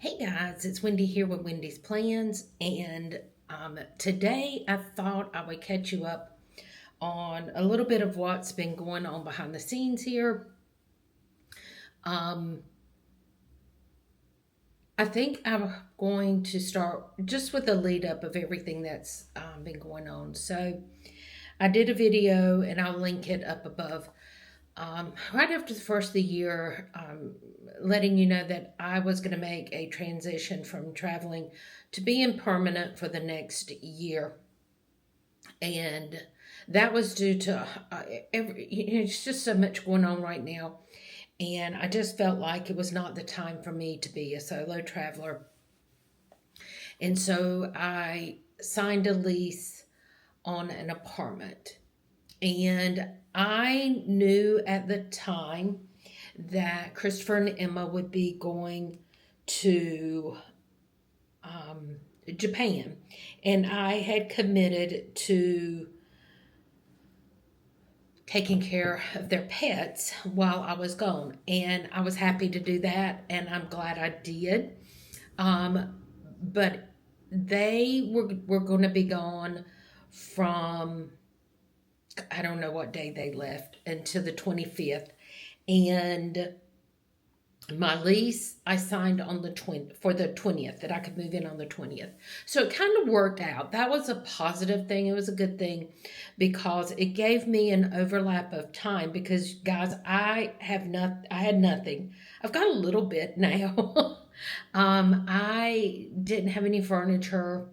Hey guys, it's Wendy here with Wendy's Plans, and today I thought I would catch you up on a little bit of what's been going on behind the scenes here. Um, I think I'm going to start just with a lead up of everything that's been going on. So I did a video, and I'll link it up above. Right after the first of the year, letting you know that I was going to make a transition from traveling to being permanent for the next year. And that was due to it's just so much going on right now. And I just felt like it was not the time for me to be a solo traveler. And so I signed a lease on an apartment. And I knew at the time that Christopher and Emma would be going to um, Japan. And I had committed to taking care of their pets while I was gone. And I was happy to do that, and I'm glad I did. But they were going to be gone from, I don't know what day they left, until the 25th. And my lease I signed on the 20th, that I could move in on the 20th. So it kind of worked out. That was a positive thing. It was a good thing because it gave me an overlap of time, because guys, I had nothing. I've got a little bit now. I didn't have any furniture.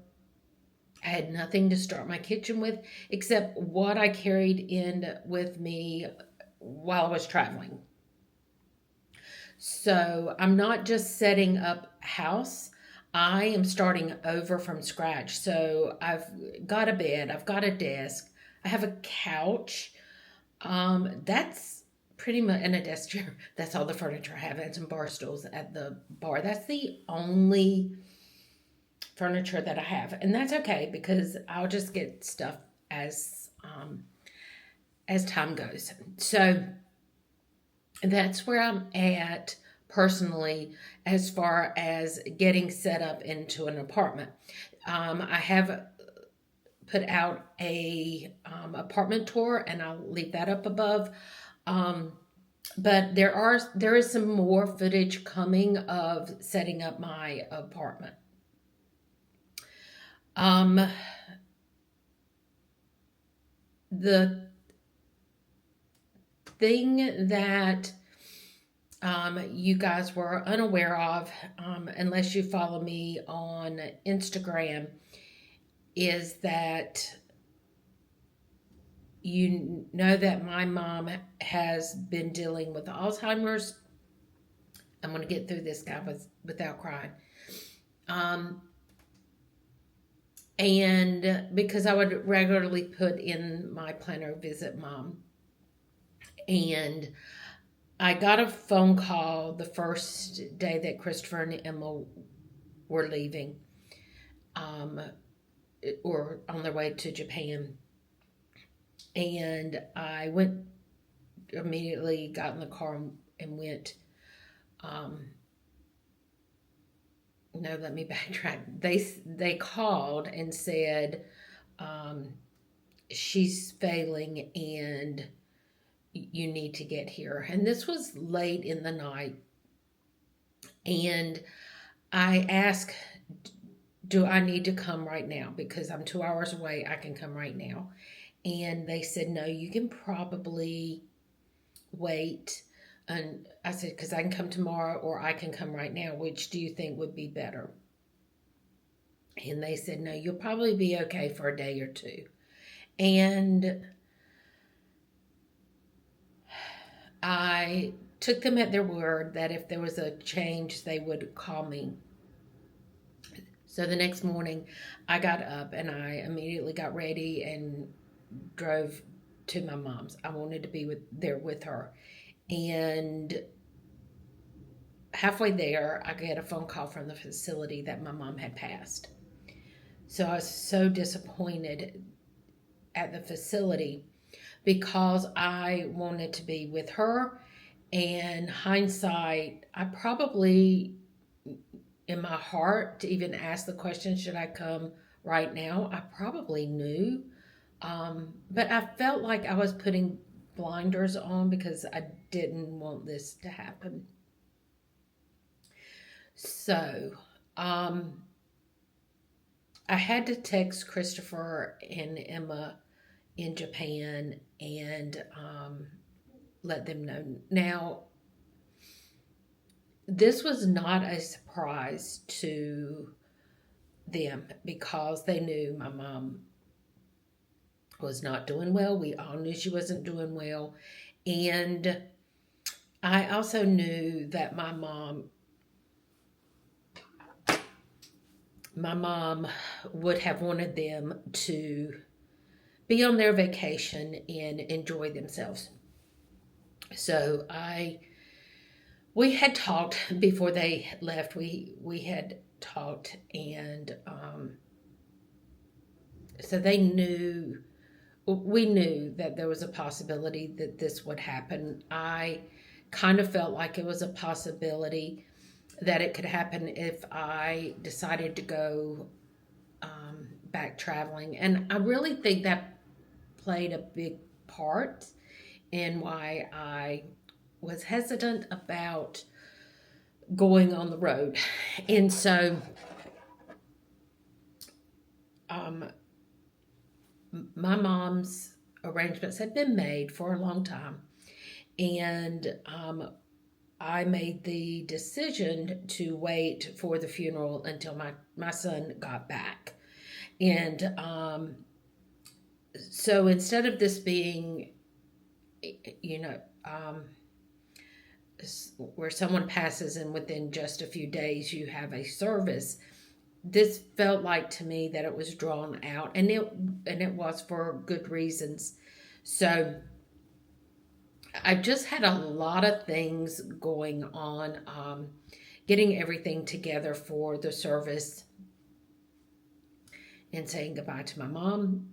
I had nothing to start my kitchen with except what I carried in with me while I was traveling. So I'm not just setting up house. I am starting over from scratch. So I've got a bed, I've got a desk, I have a couch. That's pretty much, and a desk chair. That's all the furniture I have, and some bar stools at the bar. That's the only furniture that I have, and that's okay because I'll just get stuff as time goes. So that's where I'm at personally as far as getting set up into an apartment. I have put out a apartment tour, and I'll leave that up above. Um, but there is some more footage coming of setting up my apartment. Um, the thing that you guys were unaware of, unless you follow me on Instagram, is that you know that my mom has been dealing with Alzheimer's. I'm going to get through this, guys, without crying. And because I would regularly put in my planner, visit mom. And I got a phone call the first day that Christopher and Emma were leaving, um, or on their way to Japan. And I went immediately, got in the car and went. No, let me backtrack. They called and said, um, she's failing and you need to get here. And this was late in the night. And I asked, do I need to come right now? Because I'm 2 hours away. I can come right now. And they said, no, you can probably wait. And I said, because I can come tomorrow or I can come right now. Which do you think would be better? And they said, no, you'll probably be okay for a day or two. And I took them at their word that if there was a change, they would call me. So the next morning, I got up and I immediately got ready and drove to my mom's. I wanted to be there with her. And halfway there, I get a phone call from the facility that my mom had passed. So I was so disappointed at the facility because I wanted to be with her. And hindsight, I probably in my heart to even ask the question, should I come right now? I probably knew. But I felt like I was putting blinders on because I didn't want this to happen. So, um, I had to text Christopher and Emma in Japan and let them know. Now, this was not a surprise to them because they knew my mom was not doing well. We all knew she wasn't doing well. And I also knew that my mom would have wanted them to be on their vacation and enjoy themselves. So we had talked before they left. We had talked, and so they knew. We knew that there was a possibility that this would happen. I kind of felt like it was a possibility that it could happen if I decided to go back traveling. And I really think that played a big part in why I was hesitant about going on the road. And so um, my mom's arrangements had been made for a long time. And I made the decision to wait for the funeral until my son got back. And so instead of this being, you know, where someone passes and within just a few days you have a service, this felt like to me that it was drawn out, and it was for good reasons. So I just had a lot of things going on, getting everything together for the service and saying goodbye to my mom.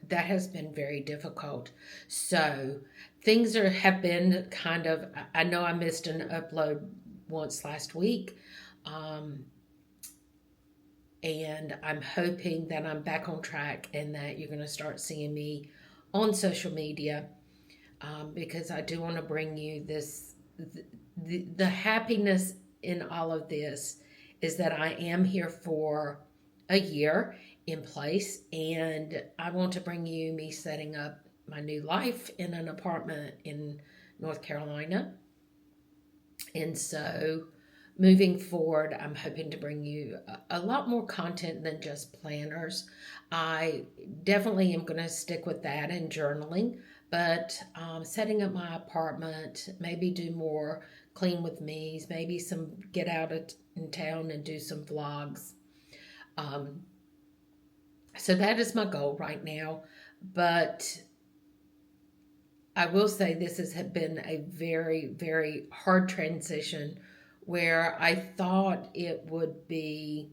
That has been very difficult. So things have been kind of, I know I missed an upload once last week. And I'm hoping that I'm back on track and that you're going to start seeing me on social media, because I do want to bring you this. The happiness in all of this is that I am here for a year in place, and I want to bring you me setting up my new life in an apartment in North Carolina. And so moving forward, I'm hoping to bring you a lot more content than just planners. I definitely am going to stick with that and journaling, but setting up my apartment, maybe do more clean with me's, maybe some get out in town and do some vlogs. So that is my goal right now. But I will say this has been a very, very hard transition where I thought it would be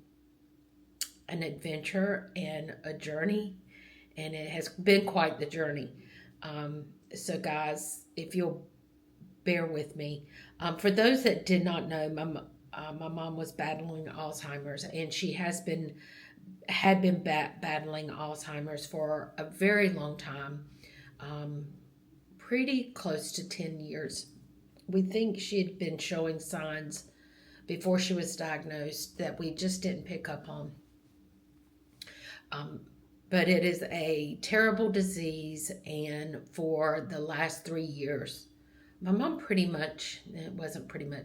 an adventure and a journey, and it has been quite the journey. So, guys, if you'll bear with me, for those that did not know, my mom was battling Alzheimer's, and she had been battling Alzheimer's for a very long time, pretty close to 10 years. We think she had been showing signs before she was diagnosed that we just didn't pick up on. But it is a terrible disease, and for the last 3 years, my mom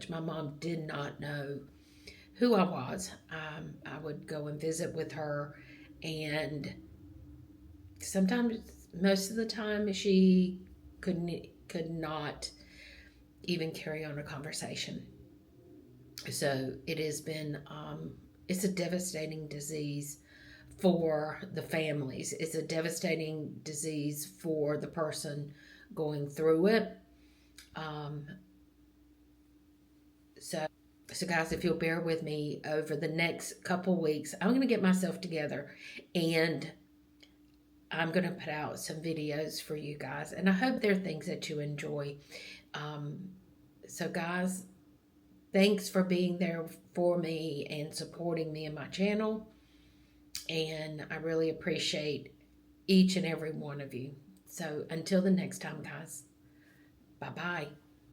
my mom did not know who I was. I would go and visit with her, and sometimes, most of the time, she could not even carry on a conversation. So it has been, it's a devastating disease for the families. It's a devastating disease for the person going through it. So guys, if you'll bear with me over the next couple weeks, I'm going to get myself together and I'm going to put out some videos for you guys. And I hope they're things that you enjoy. So guys, Thanks for being there for me and supporting me in my channel. And I really appreciate each and every one of you. So until the next time, guys, bye bye.